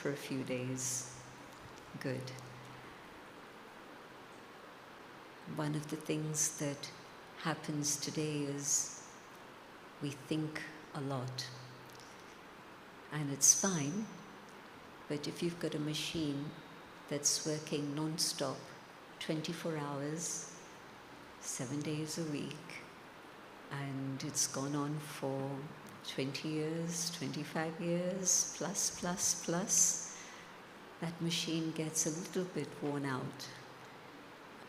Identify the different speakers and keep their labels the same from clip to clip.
Speaker 1: for a few days. Good. One of the things that happens today is we think a lot. And it's fine, but if you've got a machine that's working non-stop, 24 hours, 7 days a week, and it's gone on for 20 years, 25 years, plus, that machine gets a little bit worn out.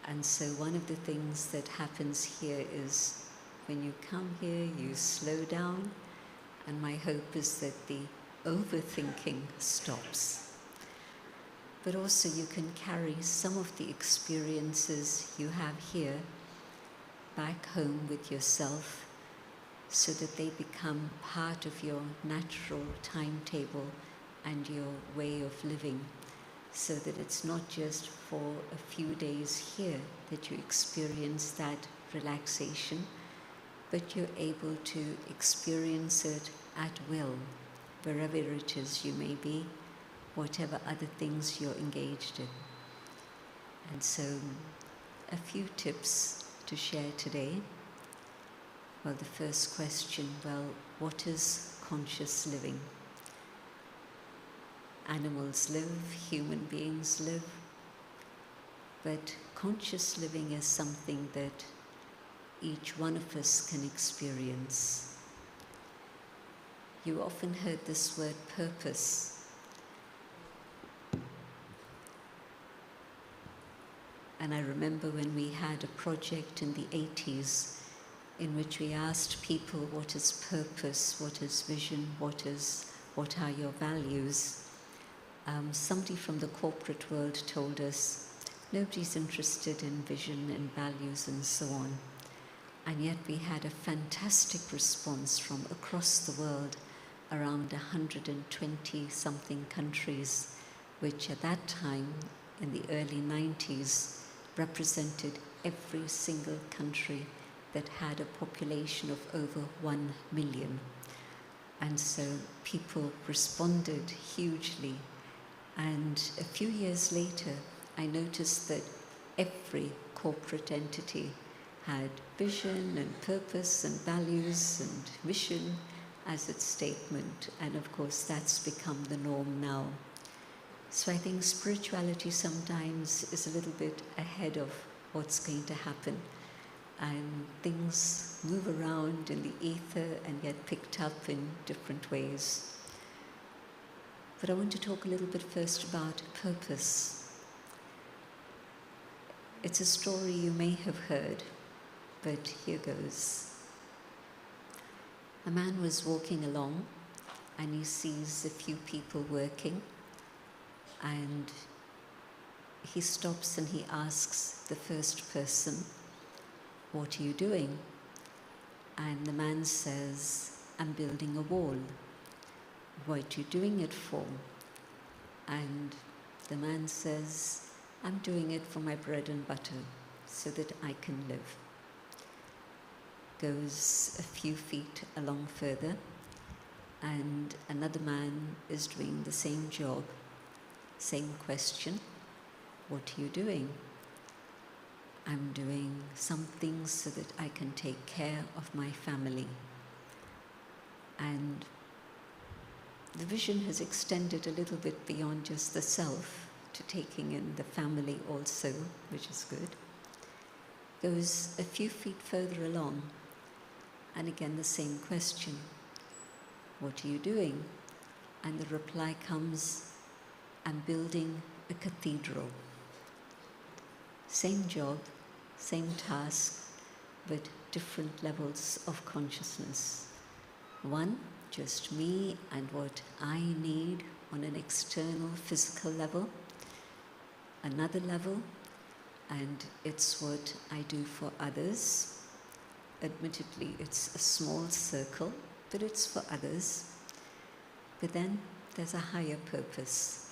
Speaker 1: And so one of the things that happens here is when you come here, you slow down, and my hope is that the overthinking stops. But also you can carry some of the experiences you have here back home with yourself so that they become part of your natural timetable and your way of living, so that it's not just for a few days here that you experience that relaxation, but you're able to experience it at will, wherever it is you may be, whatever other things you're engaged in. And so, a few tips to share today. Well, the first question, what is conscious living? Animals live, human beings live, but conscious living is something that each one of us can experience. You often heard this word purpose. And I remember when we had a project in the 80s in which we asked people, what is purpose, what is vision, what are your values? Somebody from the corporate world told us, nobody's interested in vision and values and so on. And yet we had a fantastic response from across the world, around 120-something countries, which at that time, in the early 90s, represented every single country that had a population of over 1 million. And so people responded hugely. And a few years later, I noticed that every corporate entity had vision and purpose and values and mission as its statement. And of course, that's become the norm now. So I think spirituality sometimes is a little bit ahead of what's going to happen. And things move around in the ether and get picked up in different ways. But I want to talk a little bit first about purpose. It's a story you may have heard, but here goes. A man was walking along and he sees a few people working, and he stops and he asks the first person, "What are you doing?" And the man says, "I'm building a wall." "What are you doing it for?" And the man says, "I'm doing it for my bread and butter, so that I can live." Goes a few feet along further, and another man is doing the same job, same question, "What are you doing?" "I'm doing something so that I can take care of my family." And the vision has extended a little bit beyond just the self to taking in the family also, which is good. Goes a few feet further along, and again the same question, "What are you doing?" And the reply comes, "I'm building a cathedral." Same job, same task, but different levels of consciousness. One, just me and what I need on an external physical level. Another level, and it's what I do for others. Admittedly, it's a small circle, but it's for others. But then there's a higher purpose.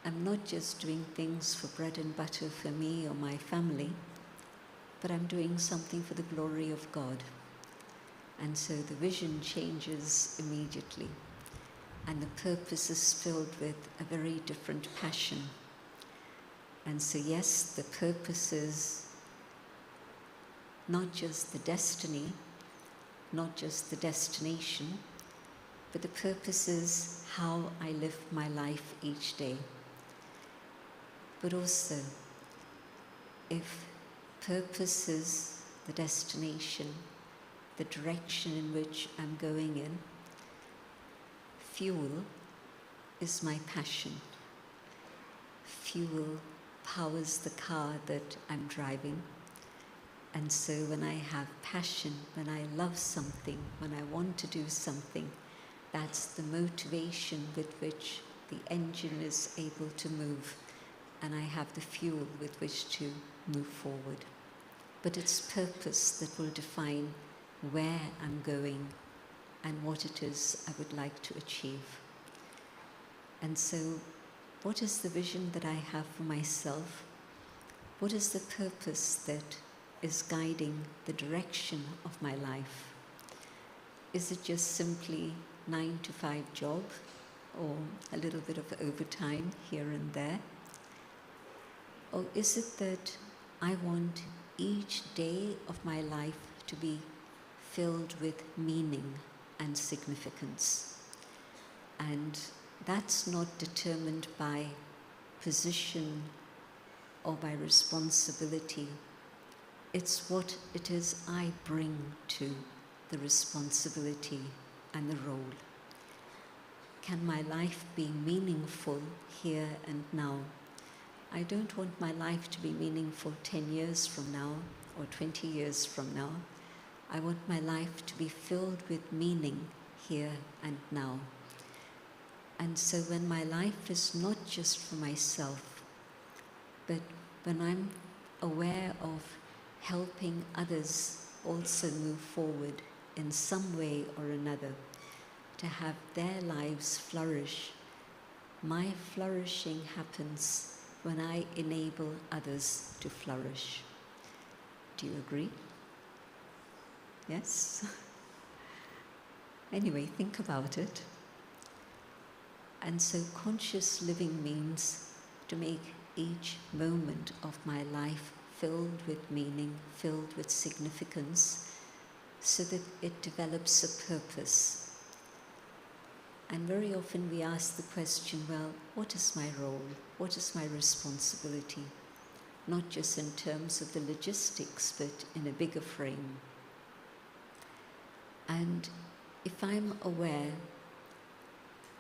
Speaker 1: I'm not just doing things for bread and butter for me or my family, but I'm doing something for the glory of God. And so the vision changes immediately. and the purpose is filled with a very different passion. And so yes, the purpose is not just the destiny, not just the destination, but the purpose is how I live my life each day. But also, if purpose is the destination, the direction in which I'm going in, fuel is my passion. Fuel powers the car that I'm driving. And so when I have passion, when I love something, when I want to do something, that's the motivation with which the engine is able to move, and I have the fuel with which to move forward. But it's purpose that will define where I'm going and what it is I would like to achieve. And so, what is the vision that I have for myself? What is the purpose that is guiding the direction of my life? Is it just simply 9-to-5 job or a little bit of overtime here and there? Or is it that I want each day of my life to be filled with meaning and significance? And that's not determined by position or by responsibility. It's what it is I bring to the responsibility and the role. Can my life be meaningful here and now? I don't want my life to be meaningful 10 years from now or 20 years from now. I want my life to be filled with meaning here and now. And so when my life is not just for myself, but when I'm aware of helping others also move forward in some way or another, to have their lives flourish, my flourishing happens when I enable others to flourish. Do you agree? Yes? Anyway, think about it. And so conscious living means to make each moment of my life filled with meaning, filled with significance, so that it develops a purpose. And very often we ask the question, well, what is my role? What is my responsibility? Not just in terms of the logistics, but in a bigger frame. And if I'm aware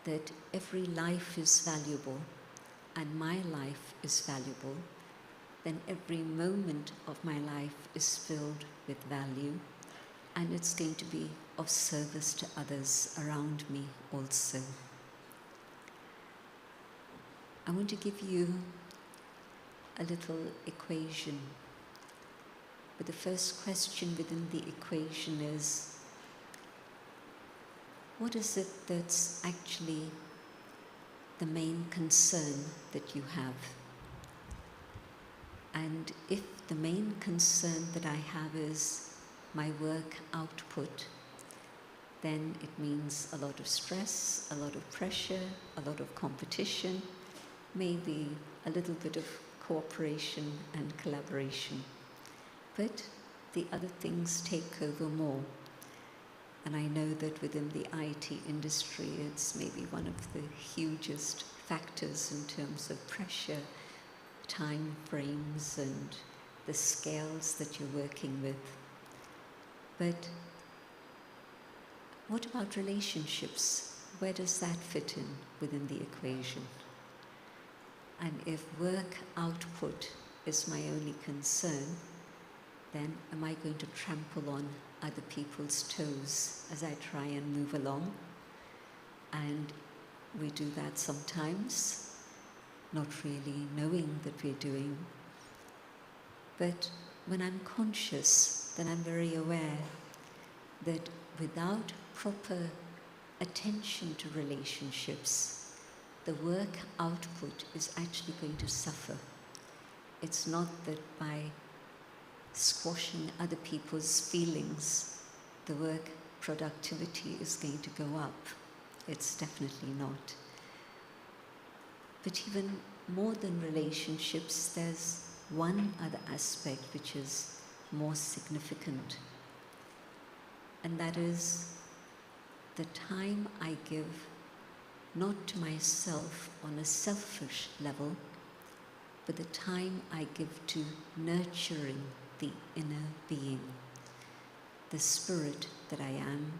Speaker 1: that every life is valuable and my life is valuable, then every moment of my life is filled with value, and it's going to be of service to others around me also. I want to give you a little equation. But the first question within the equation is, what is it that's actually the main concern that you have? And if the main concern that I have is my work output, then it means a lot of stress, a lot of pressure, a lot of competition, maybe a little bit of cooperation and collaboration. But the other things take over more. And I know that within the IT industry, it's maybe one of the hugest factors in terms of pressure, time frames, and the scales that you're working with. But what about relationships? Where does that fit in within the equation? And if work output is my only concern, then am I going to trample on other people's toes as I try and move along? And we do that sometimes, not really knowing that we're doing. But when I'm conscious, then I'm very aware that without proper attention to relationships, the work output is actually going to suffer. It's not that by squashing other people's feelings, the work productivity is going to go up. It's definitely not. But even more than relationships, there's one other aspect which is more significant, and that is the time I give not to myself on a selfish level, but the time I give to nurturing the inner being, the spirit that I am,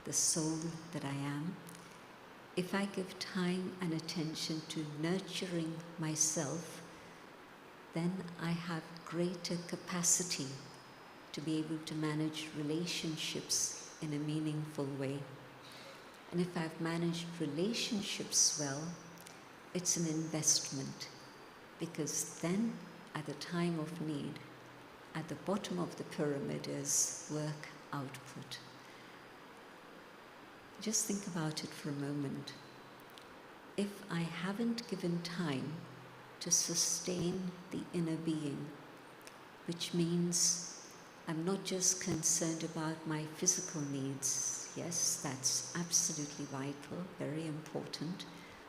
Speaker 1: the soul that I am. If I give time and attention to nurturing myself, then I have greater capacity to be able to manage relationships in a meaningful way. And if I've managed relationships well, it's an investment, because then at the time of need, at the bottom of the pyramid is work output. Just think about it for a moment. If I haven't given time to sustain the inner being, which means I'm not just concerned about my physical needs. Yes, that's absolutely vital, very important,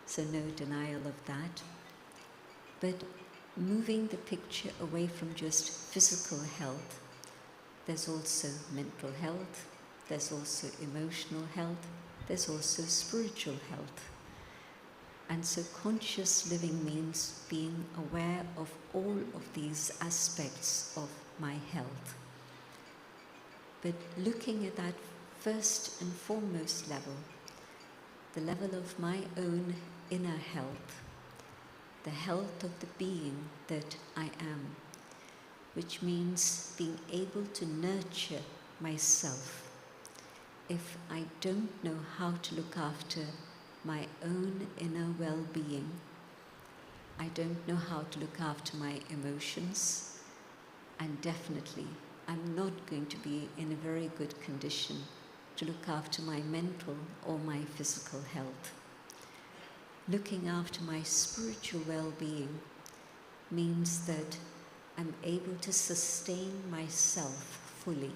Speaker 1: so no denial of that. But moving the picture away from just physical health, there's also mental health, there's also emotional health, there's also spiritual health. And so conscious living means being aware of all of these aspects of my health. But looking at that first and foremost level, the level of my own inner health, the health of the being that I am, which means being able to nurture myself. If I don't know how to look after my own inner well-being, I don't know how to look after my emotions, and definitely I'm not going to be in a very good condition to look after my mental or my physical health. Looking after my spiritual well-being means that I'm able to sustain myself fully.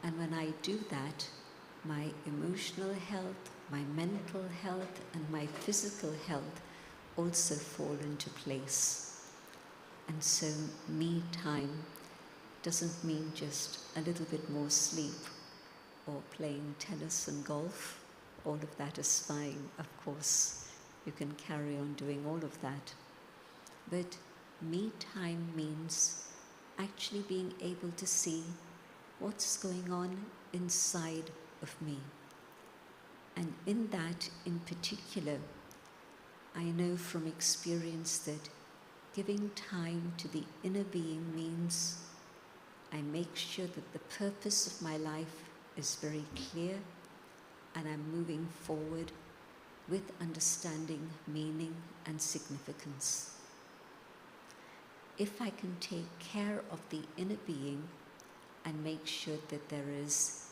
Speaker 1: And when I do that, my emotional health, my mental health, and my physical health also fall into place. And so me time doesn't mean just a little bit more sleep or playing tennis and golf. All of that is fine, of course. You can carry on doing all of that. But me time means actually being able to see what's going on inside of me. And in that in particular, I know from experience that giving time to the inner being means I make sure that the purpose of my life is very clear and I'm moving forward with understanding, meaning, and significance. If I can take care of the inner being and make sure that there is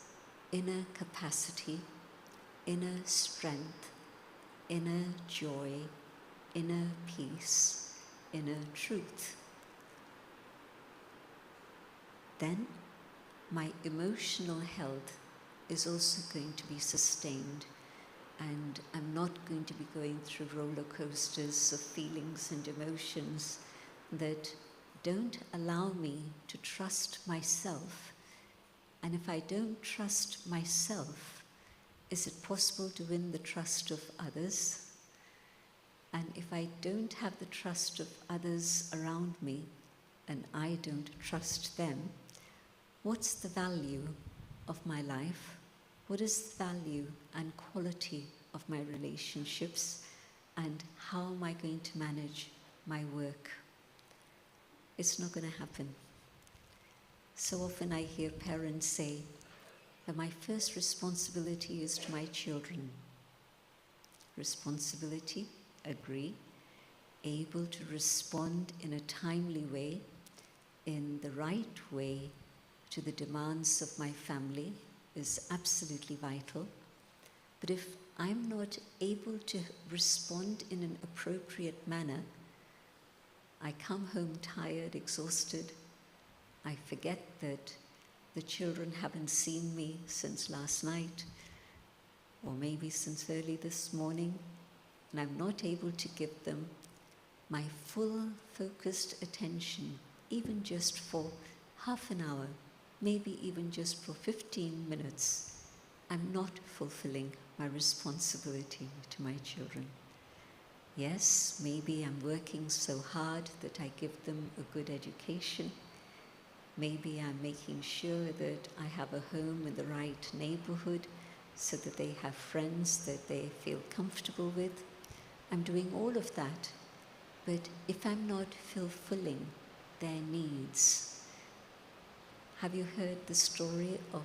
Speaker 1: inner capacity, inner strength, inner joy, inner peace, inner truth, then my emotional health is also going to be sustained, and I'm not going to be going through roller coasters of feelings and emotions that don't allow me to trust myself. And if I don't trust myself, is it possible to win the trust of others? And if I don't have the trust of others around me, and I don't trust them, what's the value of my life? What is the value and quality of my relationships? And how am I going to manage my work? It's not going to happen. So often I hear parents say that my first responsibility is to my children. Responsibility, agree. Able to respond in a timely way, in the right way to the demands of my family is absolutely vital. But if I'm not able to respond in an appropriate manner, I come home tired, exhausted. I forget that the children haven't seen me since last night. or maybe since early this morning, and I'm not able to give them my full focused attention, even just for half an hour, maybe even just for 15 minutes, I'm not fulfilling my responsibility to my children. Yes, maybe I'm working so hard that I give them a good education. Maybe I'm making sure that I have a home in the right neighborhood so that they have friends that they feel comfortable with. I'm doing all of that. But if I'm not fulfilling their needs, have you heard the story of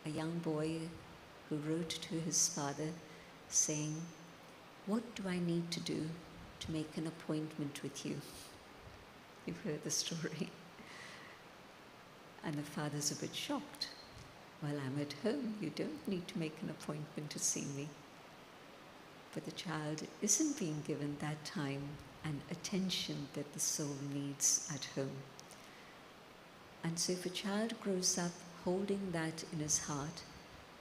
Speaker 1: a young boy who wrote to his father saying, "What do I need to do to make an appointment with you?" You've heard the story. And the father's a bit shocked. "Well, I'm at home. You don't need to make an appointment to see me." But the child isn't being given that time and attention that the soul needs at home. And so if a child grows up holding that in his heart,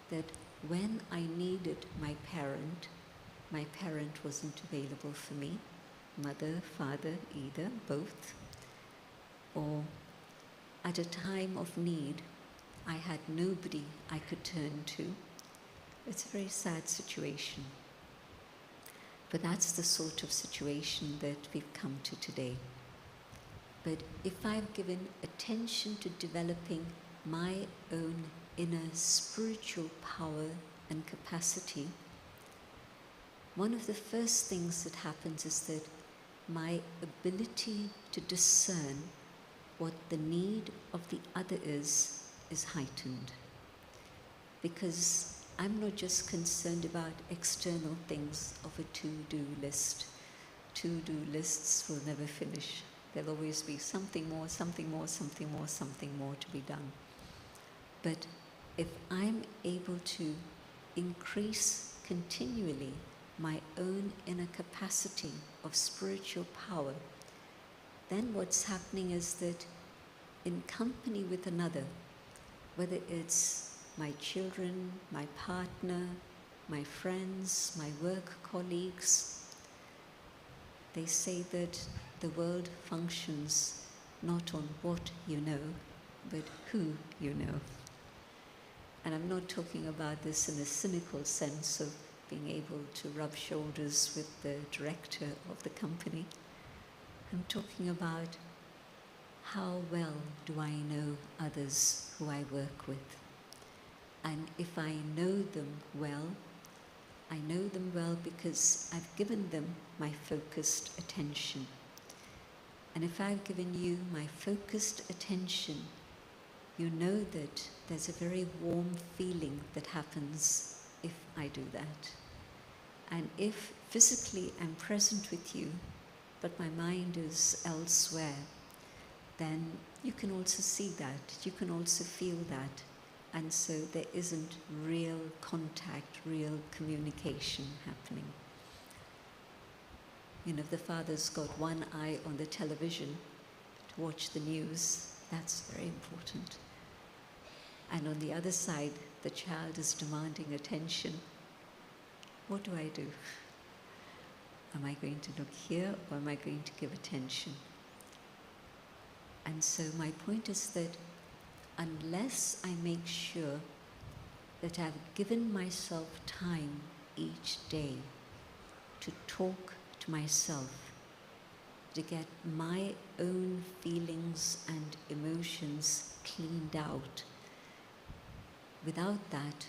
Speaker 1: that when I needed my parent wasn't available for me, mother, father, either, both, or at a time of need, I had nobody I could turn to. It's a very sad situation. But that's the sort of situation that we've come to today. But if I've given attention to developing my own inner spiritual power and capacity, one of the first things that happens is that my ability to discern what the need of the other is heightened. Because I'm not just concerned about external things of a to-do list. To-do lists will never finish. There'll always be something more, something more, something more, something more to be done. But if I'm able to increase continually my own inner capacity of spiritual power, then what's happening is that in company with another, whether it's my children, my partner, my friends, my work colleagues, they say that the world functions not on what you know, but who you know. And I'm not talking about this in a cynical sense of being able to rub shoulders with the director of the company. I'm talking about how well do I know others who I work with. And if I know them well, I know them well because I've given them my focused attention. And if I've given you my focused attention, you know that there's a very warm feeling that happens if I do that. And if physically I'm present with you, but my mind is elsewhere, then you can also see that, you can also feel that. And so there isn't real contact, real communication happening. You know, if the father's got one eye on the television to watch the news, that's very important. And on the other side, the child is demanding attention. What do I do? Am I going to look here or am I going to give attention? And so my point is that unless I make sure that I've given myself time each day to talk to myself, to get my own feelings and emotions cleaned out, without that,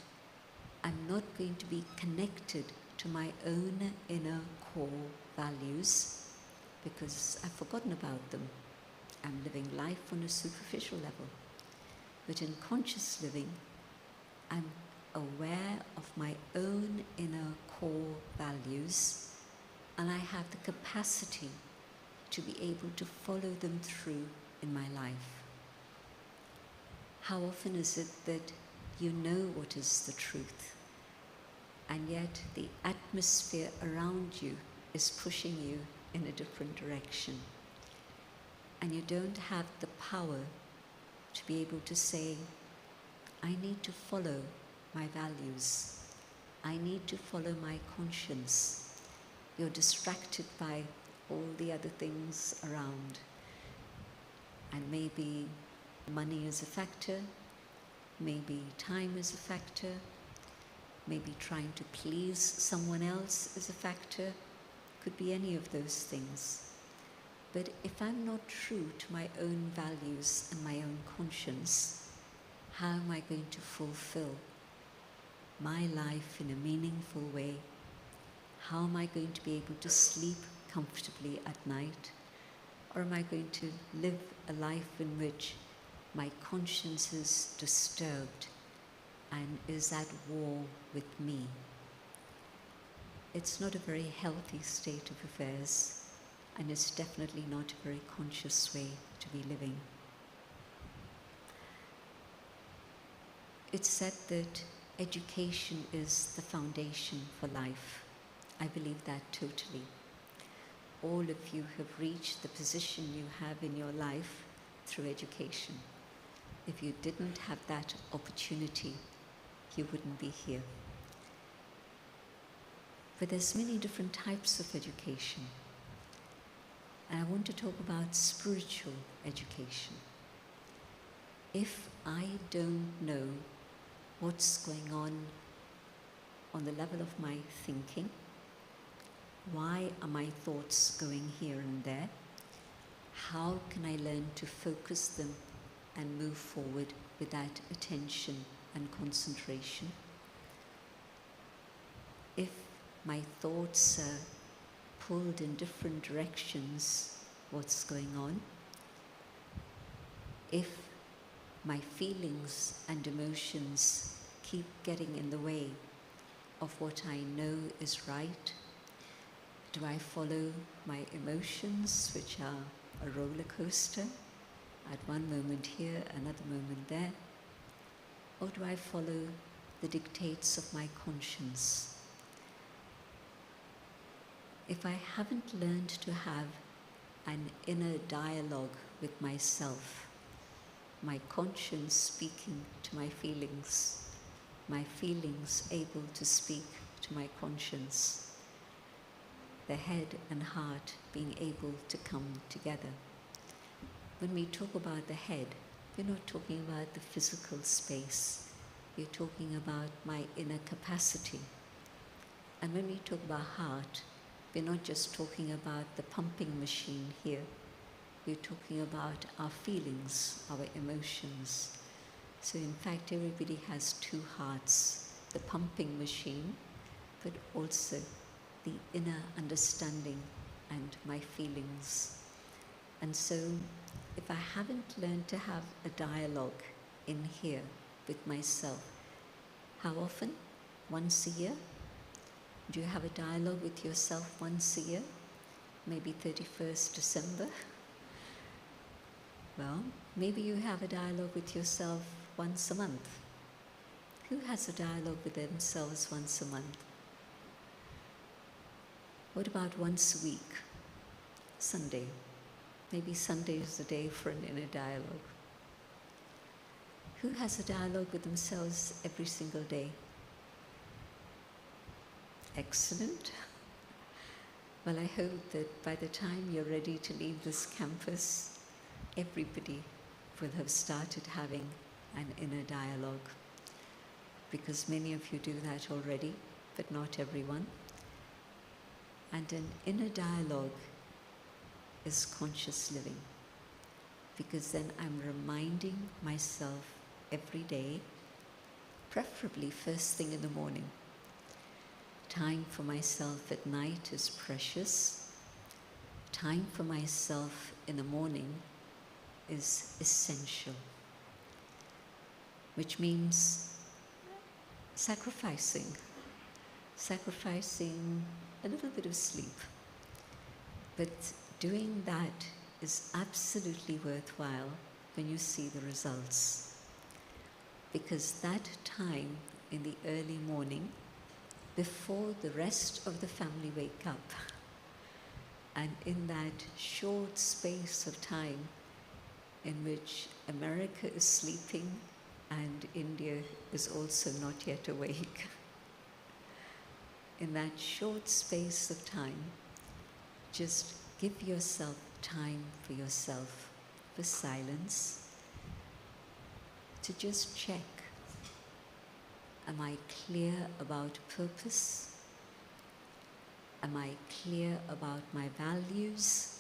Speaker 1: I'm not going to be connected to my own inner core values because I've forgotten about them. I'm living life on a superficial level. But in conscious living, I'm aware of my own inner core values, and I have the capacity to be able to follow them through in my life. How often is it that you know what is the truth, and yet the atmosphere around you is pushing you in a different direction, and you don't have the power to be able to say, I need to follow my values. I need to follow my conscience. You're distracted by all the other things around. And maybe money is a factor, maybe time is a factor, maybe trying to please someone else is a factor. Could be any of those things. But if I'm not true to my own values and my own conscience, how am I going to fulfill my life in a meaningful way? How am I going to be able to sleep comfortably at night? Or am I going to live a life in which my conscience is disturbed and is at war with me? It's not a very healthy state of affairs, and it's definitely not a very conscious way to be living. It's said that education is the foundation for life. I believe that totally. All of you have reached the position you have in your life through education. If you didn't have that opportunity, you wouldn't be here. But there's many different types of education. And I want to talk about spiritual education. If I don't know what's going on the level of my thinking, why are my thoughts going here and there? How can I learn to focus them and move forward with that attention and concentration? If my thoughts are pulled in different directions, what's going on? If my feelings and emotions keep getting in the way of what I know is right, do I follow my emotions, which are a roller coaster, at one moment here, another moment there? Or do I follow the dictates of my conscience? If I haven't learned to have an inner dialogue with myself, my conscience speaking to my feelings able to speak to my conscience, the head and heart being able to come together. When we talk about the head, we're not talking about the physical space. We're talking about my inner capacity. And when we talk about heart, we're not just talking about the pumping machine here. We're talking about our feelings, our emotions. So in fact, everybody has two hearts, the pumping machine, but also the inner understanding and my feelings. And so if I haven't learned to have a dialogue in here with myself, how often? Once a year? Do you have a dialogue with yourself once a year? Maybe 31st December? Well, maybe you have a dialogue with yourself once a month. Who has a dialogue with themselves once a month? What about once a week? Sunday. Maybe Sunday is the day for an inner dialogue. Who has a dialogue with themselves every single day? Excellent. Well, I hope that by the time you're ready to leave this campus, everybody will have started having an inner dialogue. Because many of you do that already, but not everyone. And an inner dialogue is conscious living. Because then I'm reminding myself every day, preferably first thing in the morning. Time for myself at night is precious. Time for myself in the morning is essential. Which means sacrificing a little bit of sleep. But doing that is absolutely worthwhile when you see the results. Because that time in the early morning, before the rest of the family wake up, and in that short space of time in which America is sleeping and India is also not yet awake, in that short space of time, just give yourself time for yourself, for silence, to just check, am I clear about purpose? Am I clear about my values?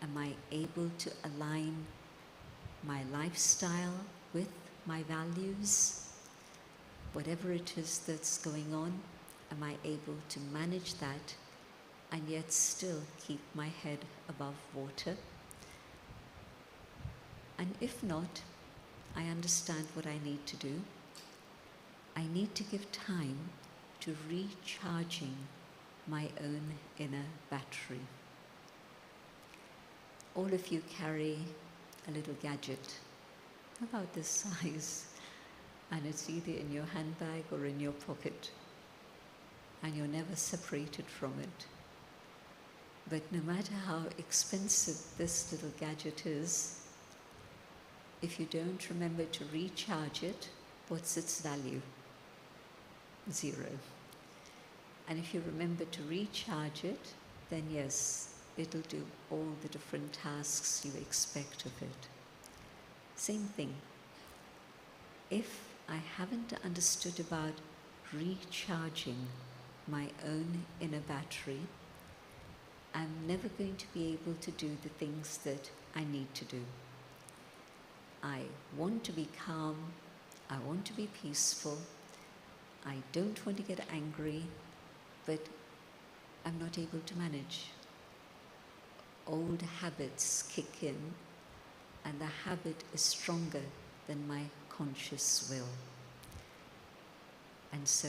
Speaker 1: Am I able to align my lifestyle with my values? Whatever it is that's going on, am I able to manage that and yet still keep my head above water? And if not, I understand what I need to do. I need to give time to recharging my own inner battery. All of you carry a little gadget about this size, and it's either in your handbag or in your pocket, and you're never separated from it. But no matter how expensive this little gadget is, if you don't remember to recharge it, what's its value? Zero. And if you remember to recharge it, then yes, it'll do all the different tasks you expect of it. Same thing. If I haven't understood about recharging my own inner battery, I'm never going to be able to do the things that I need to do. I want to be calm, I want to be peaceful, I don't want to get angry, but I'm not able to manage. Old habits kick in, and the habit is stronger than my conscious will. And so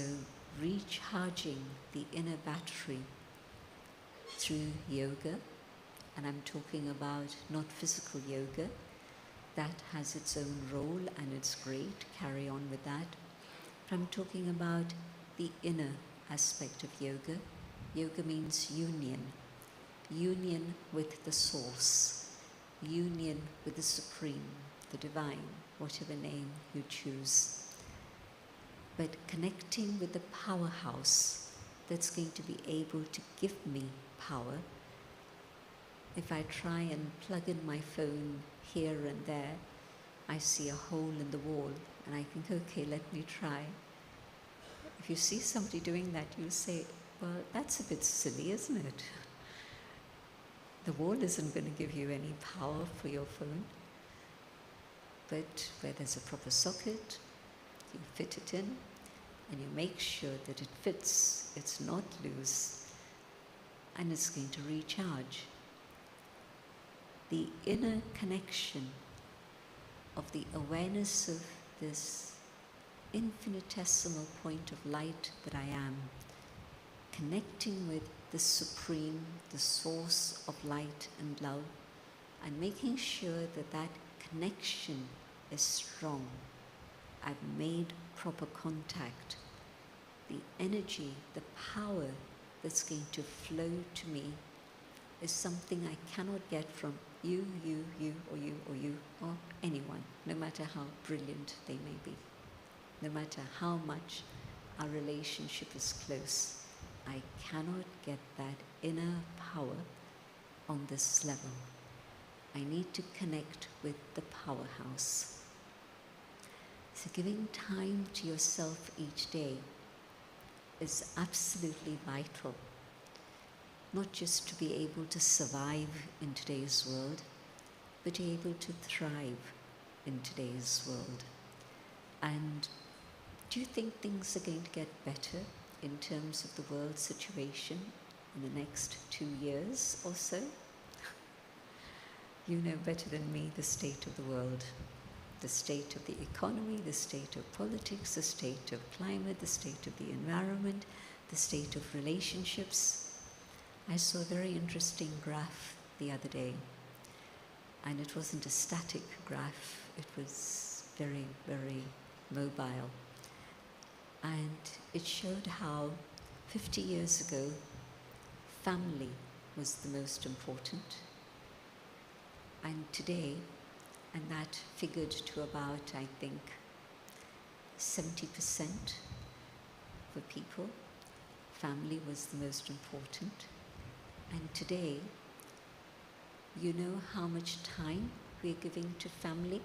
Speaker 1: recharging the inner battery through yoga, and I'm talking about not physical yoga, that has its own role and it's great, carry on with that. But I'm talking about the inner aspect of yoga. Yoga means union. Union with the source. Union with the supreme, the divine, whatever name you choose. But connecting with the powerhouse that's going to be able to give me power. If I try and plug in my phone here and there, I see a hole in the wall and I think, okay, let me try. If you see somebody doing that, you say, well, that's a bit silly, isn't it? The wall isn't going to give you any power for your phone. But where there's a proper socket, you fit it in and you make sure that it fits, it's not loose, and it's going to recharge. The inner connection of the awareness of this infinitesimal point of light that I am, connecting with the supreme, the source of light and love, and making sure that that connection is strong. I've made proper contact. The energy, the power that's going to flow to me is something I cannot get from you, or anyone, no matter how brilliant they may be. No matter how much our relationship is close, I cannot get that inner power on this level. I need to connect with the powerhouse. So giving time to yourself each day is absolutely vital. Not just to be able to survive in today's world, but to be able to thrive in today's world. And do you think things are going to get better in terms of the world situation in the next 2 years or so? You know better than me the state of the world, the state of the economy, the state of politics, the state of climate, the state of the environment, the state of relationships. I saw a very interesting graph the other day, and it wasn't a static graph, it was very, very mobile. And it showed how 50 years ago, family was the most important. And today, and that figured to about, I think, 70% for people. family was the most important. And today, you know how much time we're giving to family?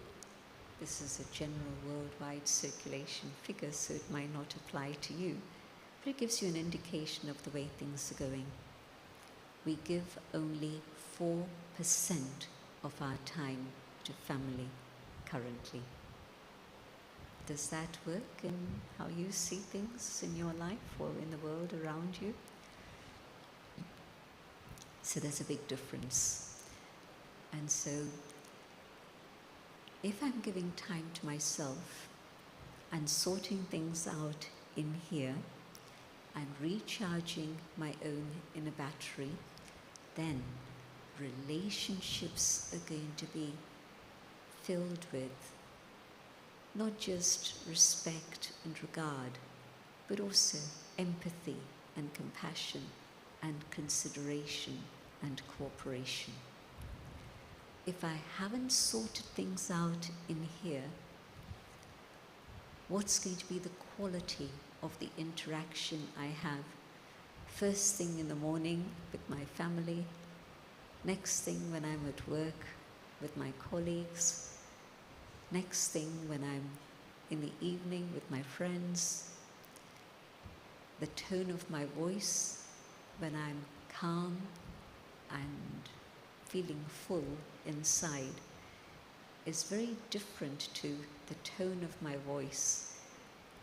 Speaker 1: This is a general worldwide circulation figure, so it might not apply to you, but it gives you an indication of the way things are going. We give only 4% of our time to family currently. Does that work in how you see things in your life or in the world around you? So there's a big difference. And so if I'm giving time to myself and sorting things out in here and recharging my own inner battery, then relationships are going to be filled with not just respect and regard, but also empathy and compassion and consideration and cooperation. If I haven't sorted things out in here, what's going to be the quality of the interaction I have first thing in the morning with my family, next thing when I'm at work with my colleagues, next thing when I'm in the evening with my friends, the tone of my voice when I'm calm and feeling full inside is very different to the tone of my voice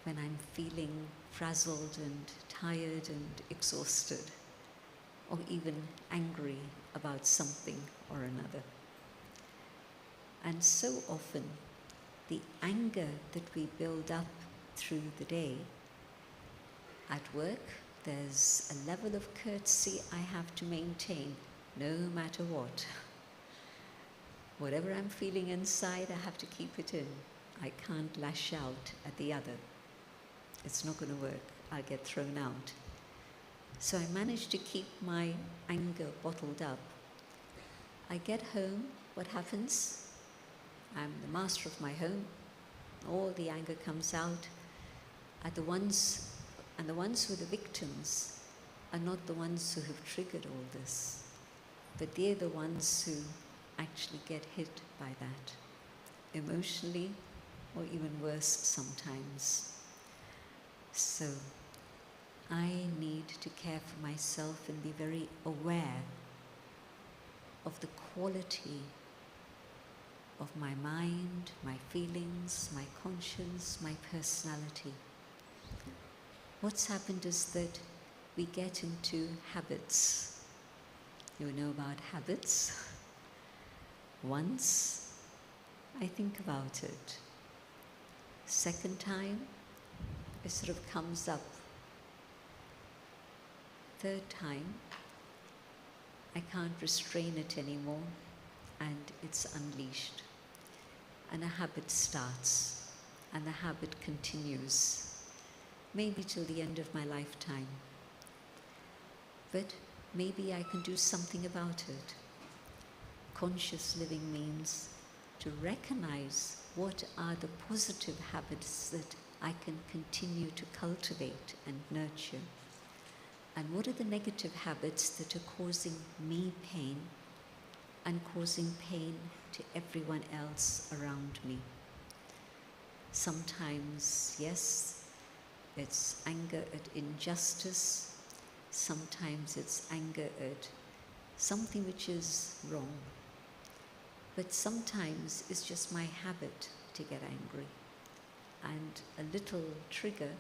Speaker 1: when I'm feeling frazzled and tired and exhausted, or even angry about something or another. And so often, the anger that we build up through the day, at work, there's a level of courtesy I have to maintain no matter what. Whatever I'm feeling inside, I have to keep it in. I can't lash out at the other. It's not going to work. I'll get thrown out. So I manage to keep my anger bottled up. I get home, what happens? I'm the master of my home. All the anger comes out. And the ones who are the victims are not the ones who have triggered all this, but they're the ones who actually get hit by that, emotionally or even worse sometimes. So I need to care for myself and be very aware of the quality of my mind, my feelings, my conscience, my personality. What's happened is that we get into habits. You know about habits? Once, I think about it. Second time, it sort of comes up. Third time, I can't restrain it anymore, and it's unleashed. And a habit starts, and the habit continues, maybe till the end of my lifetime. But maybe I can do something about it. Conscious living means to recognize what are the positive habits that I can continue to cultivate and nurture, and what are the negative habits that are causing me pain and causing pain to everyone else around me. Sometimes, yes, it's anger at injustice. Sometimes it's anger at something which is wrong. But sometimes it's just my habit to get angry. And a little trigger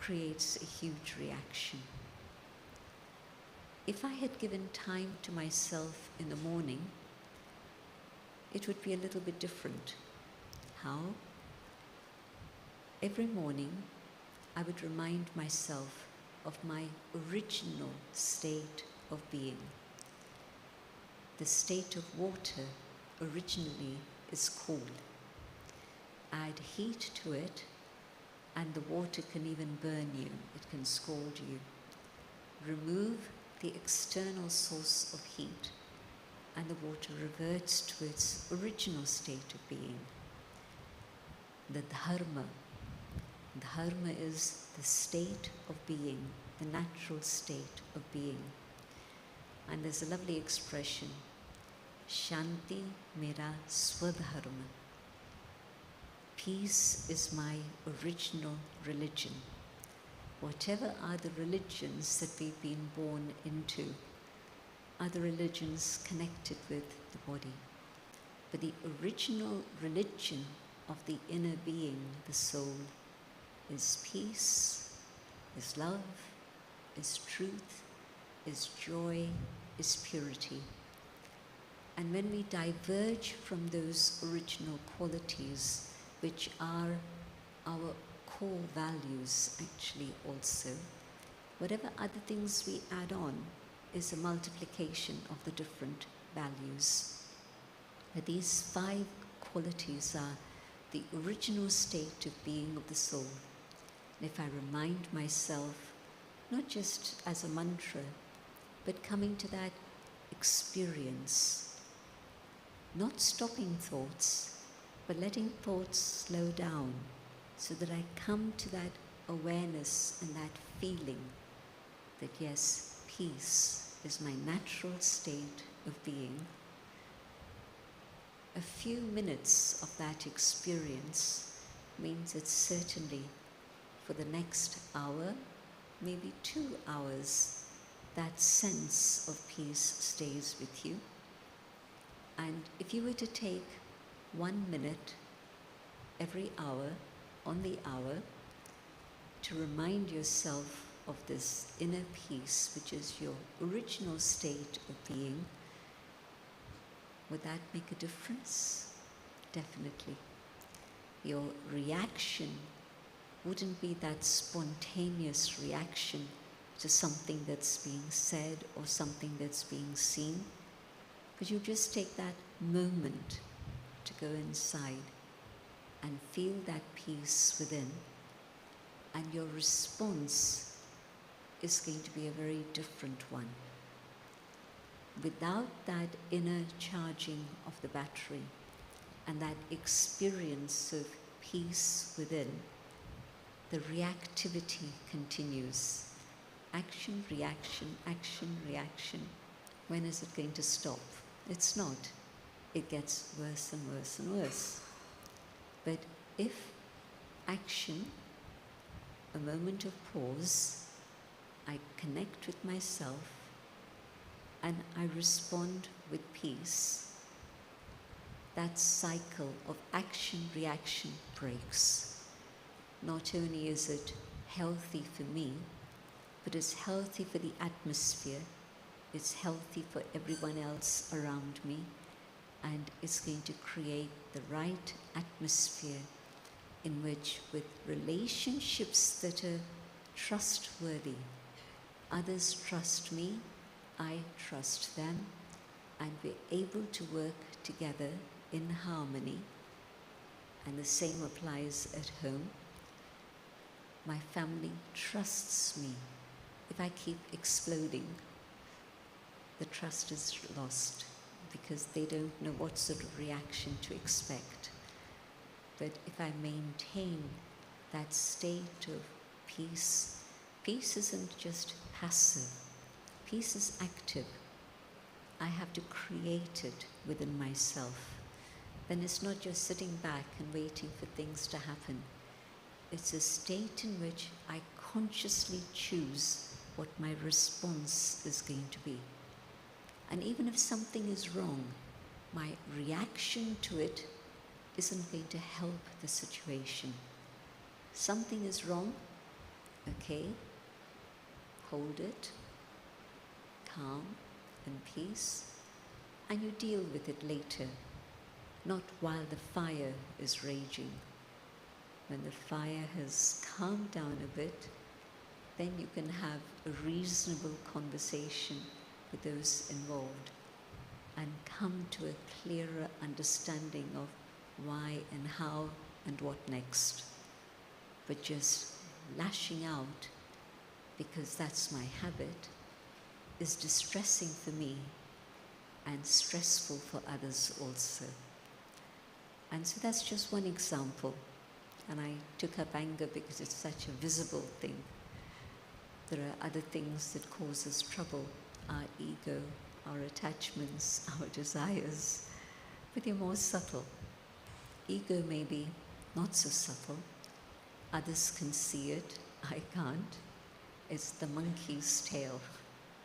Speaker 1: creates a huge reaction. If I had given time to myself in the morning, it would be a little bit different. How? Every morning, I would remind myself of my original state of being. The state of water originally is cool. Add heat to it, and the water can even burn you. It can scald you. Remove the external source of heat, and the water reverts to its original state of being. The dharma. Dharma is the state of being the natural state of being. And there's a lovely expression, Shanti mera swadharma. Peace is my original religion. Whatever are the religions that we've been born into, are the religions connected with the body. But the original religion of the inner being, the soul, is peace, is love, is truth, is joy, is purity. And when we diverge from those original qualities, which are our core values actually also, whatever other things we add on is a multiplication of the different values. But these 5 qualities are the original state of being of the soul. And if I remind myself, not just as a mantra, but coming to that experience, not stopping thoughts, but letting thoughts slow down so that I come to that awareness and that feeling that yes, peace is my natural state of being. A few minutes of that experience means that certainly for the next hour, maybe 2 hours, that sense of peace stays with you. And if you were to take 1 minute every hour, on the hour, to remind yourself of this inner peace, which is your original state of being, would that make a difference? Definitely. Your reaction wouldn't be that spontaneous reaction to something that's being said or something that's being seen, but you just take that moment to go inside and feel that peace within, and your response is going to be a very different one. Without that inner charging of the battery and that experience of peace within, the reactivity continues. Action, reaction, action, reaction. When is it going to stop? It's not. It gets worse and worse and worse. But if action, a moment of pause, I connect with myself and I respond with peace, that cycle of action-reaction breaks. Not only is it healthy for me, but it's healthy for the atmosphere, it's healthy for everyone else around me, and it's going to create the right atmosphere in which, with relationships that are trustworthy, others trust me, I trust them, and we're able to work together in harmony. And the same applies at home. My family trusts me. If I keep exploding, the trust is lost because they don't know what sort of reaction to expect. But if I maintain that state of peace, peace isn't just passive, peace is active. I have to create it within myself. Then it's not just sitting back and waiting for things to happen. It's a state in which I consciously choose what my response is going to be. And even if something is wrong, my reaction to it isn't going to help the situation. Something is wrong, okay, hold it, calm and peace, and you deal with it later, not while the fire is raging. When the fire has calmed down a bit, then you can have a reasonable conversation with those involved and come to a clearer understanding of why and how and what next. But just lashing out, because that's my habit, is distressing for me and stressful for others also. And so that's just one example. And I took up anger because it's such a visible thing. There are other things that cause us trouble, our ego, our attachments, our desires, but they're more subtle. Ego may be not so subtle. Others can see it, I can't. It's the monkey's tail.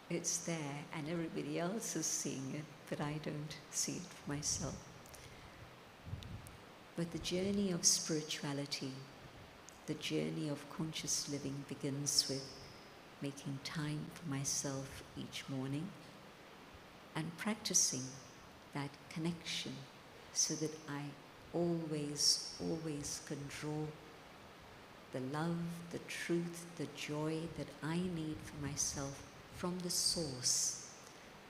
Speaker 1: It's there and everybody else is seeing it, but I don't see it for myself. But the journey of spirituality, the journey of conscious living begins with making time for myself each morning and practicing that connection so that I always can draw the love, the truth, the joy that I need for myself from the source.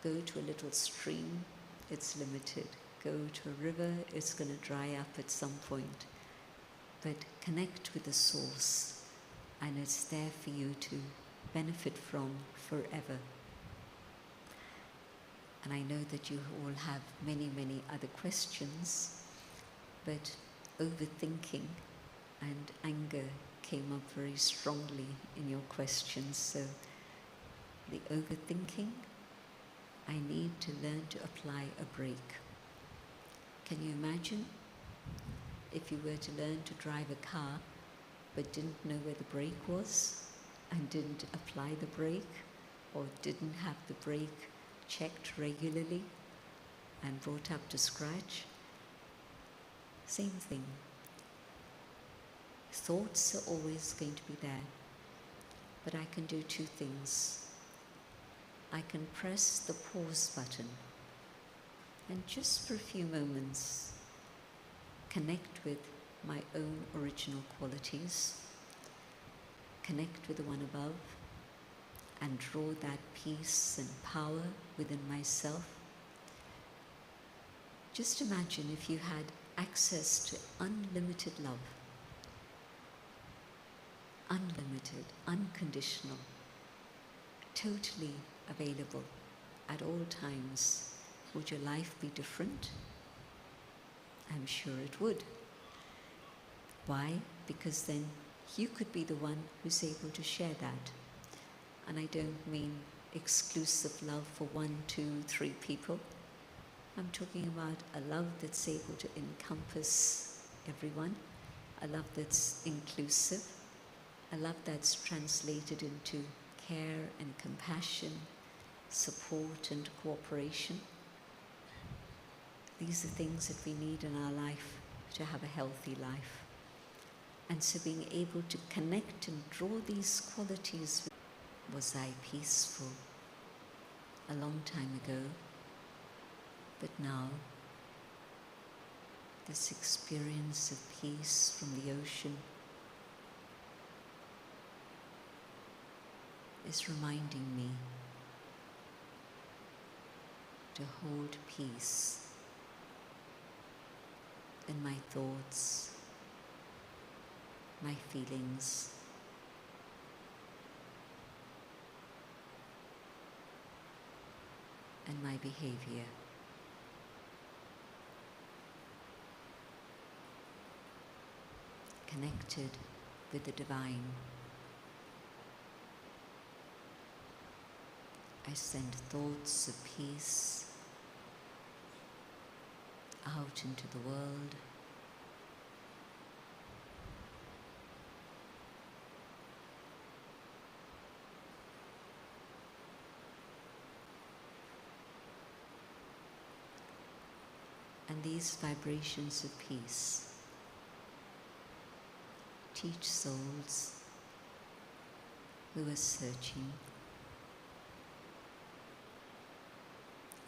Speaker 1: Go to a little stream, it's limited. Go to a river, it's going to dry up at some point. But connect with the source, and it's there for you to benefit from forever. And I know that you all have many other questions, but overthinking and anger came up very strongly in your questions. So the overthinking, I need to learn to apply a brake. Can you imagine if you were to learn to drive a car but didn't know where the brake was and didn't apply the brake or didn't have the brake checked regularly and brought up to scratch? Same thing. Thoughts are always going to be there, but I can do two things. I can press the pause button and just for a few moments connect with my own original qualities, connect with the one above, and draw that peace and power within myself. Just imagine if you had access to unlimited love, unlimited, unconditional, totally available at all times. Would your life be different? I'm sure it would. Why? Because then you could be the one who's able to share that. And I don't mean exclusive love for 1, 2, 3 people. I'm talking about a love that's able to encompass everyone, a love that's inclusive, a love that's translated into care and compassion, support and cooperation. These are things that we need in our life to have a healthy life. And so being able to connect and draw these qualities. Was I peaceful a long time ago? But now, this experience of peace from the ocean is reminding me to hold peace in my thoughts, my feelings, and my behavior. Connected with the divine. I send thoughts of peace out into the world. And these vibrations of peace teach souls who are searching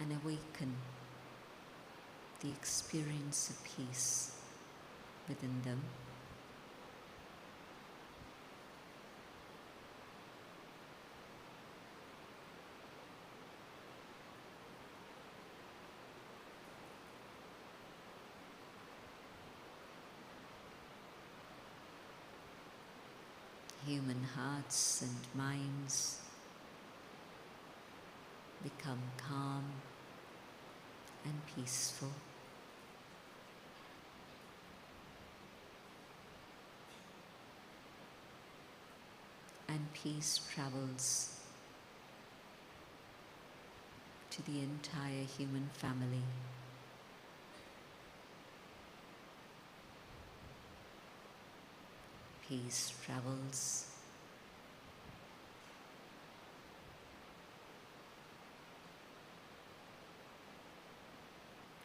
Speaker 1: and awaken the experience of peace within them. Human hearts and minds become calm and peaceful. And peace travels to the entire human family. Peace travels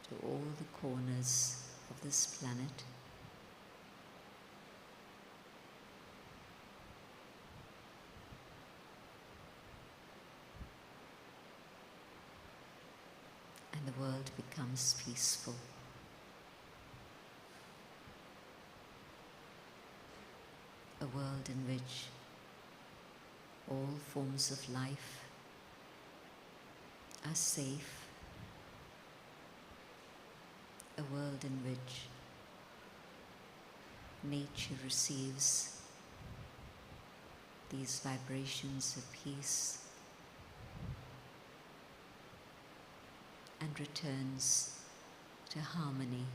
Speaker 1: to all the corners of this planet. And the world becomes peaceful. A world in which all forms of life are safe. A world in which nature receives these vibrations of peace and returns to harmony.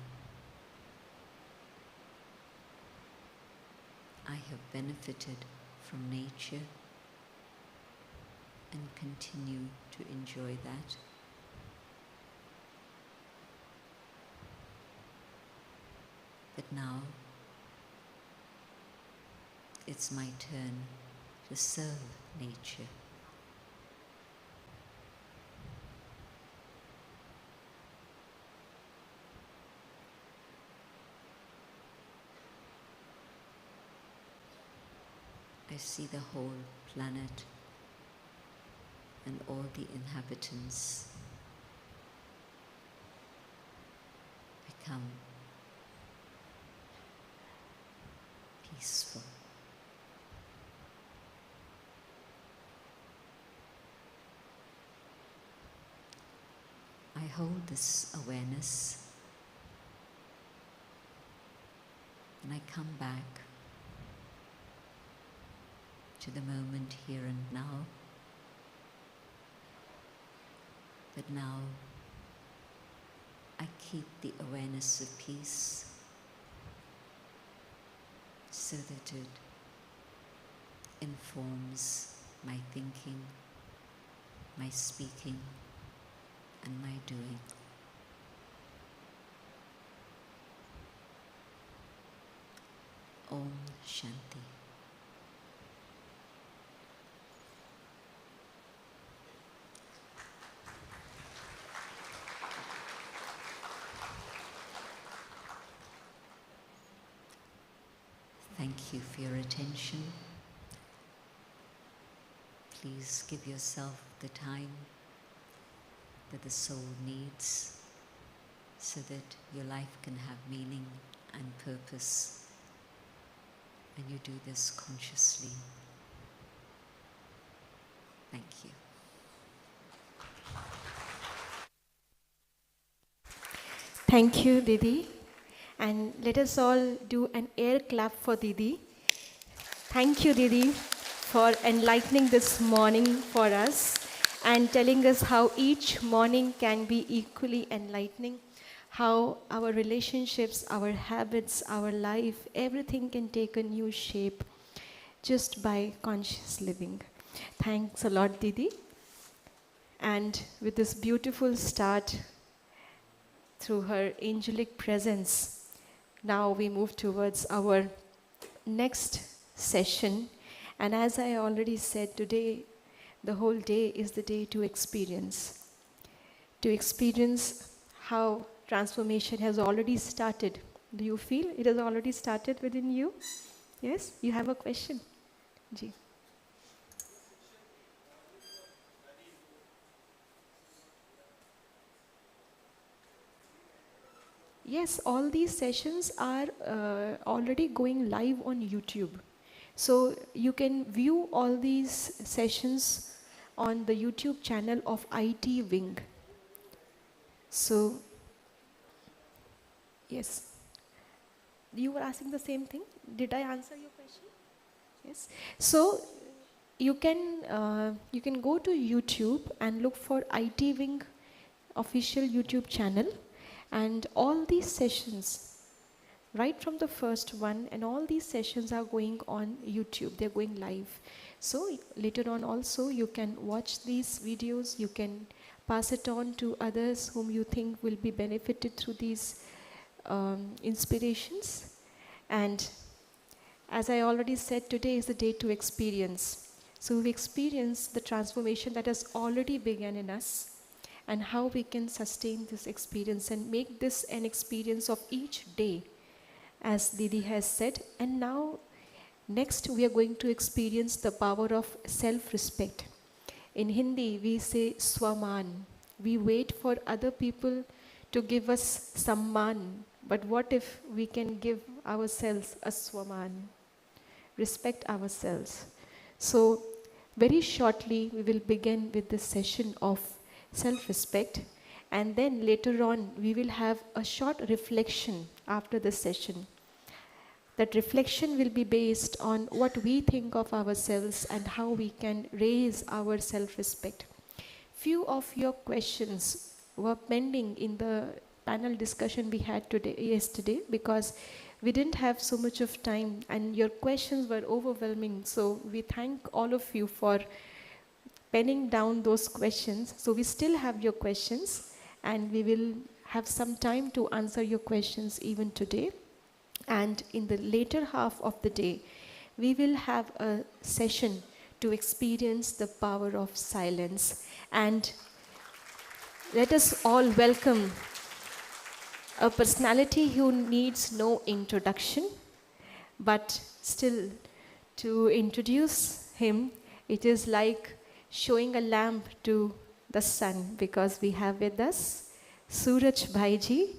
Speaker 1: I have benefited from nature and continue to enjoy that. But now it's my turn to serve nature. I see the whole planet and all the inhabitants become peaceful. I hold this awareness and I come back to the moment here and now. But now I keep the awareness of peace so that it informs my thinking, my speaking, and my doing. Om Shanti. Thank you for your attention. Please give yourself the time that the soul needs so that your life can have meaning and purpose. And you do this consciously. Thank you.
Speaker 2: Thank you, Didi. And let us all do an air clap for Didi. Thank you, Didi, for enlightening this morning for us and telling us how each morning can be equally enlightening, how our relationships, our habits, our life, everything can take a new shape just by conscious living. Thanks a lot, Didi. And with this beautiful start through her angelic presence, now we move towards our next session. And as I already said, today, the whole day is the day to experience. To experience how transformation has already started. Do you feel it has already started within you? Yes? You have a question? Ji. Yes, all these sessions are already going live on YouTube. So you can view all these sessions on the YouTube channel of IT Wing. So, yes. You were asking the same thing? Did I answer your question? Yes. So you can go to YouTube and look for IT Wing official YouTube channel, and all these sessions right from the first one, and all these sessions are going on YouTube, they're going live. So later on also you can watch these videos, you can pass it on to others whom you think will be benefited through these inspirations. And as I already said, today is the day to experience. So we experience the transformation that has already begun in us, and how we can sustain this experience and make this an experience of each day, as Didi has said. And now, next we are going to experience the power of self-respect. In Hindi, we say swaman. We wait for other people to give us samman, but what if we can give ourselves a swaman? Respect ourselves. So, very shortly, we will begin with this session of self-respect, and then later on, we will have a short reflection after the session. That reflection will be based on what we think of ourselves and how we can raise our self-respect. Few of your questions were pending in the panel discussion we had yesterday, because we didn't have so much of time and your questions were overwhelming. So we thank all of you for penning down those questions. So we still have your questions, and we will have some time to answer your questions even today. And in the later half of the day, we will have a session to experience the power of silence. And let us all welcome a personality who needs no introduction, but still, to introduce him, it is like showing a lamp to the sun, because we have with us Suraj Bhaiji.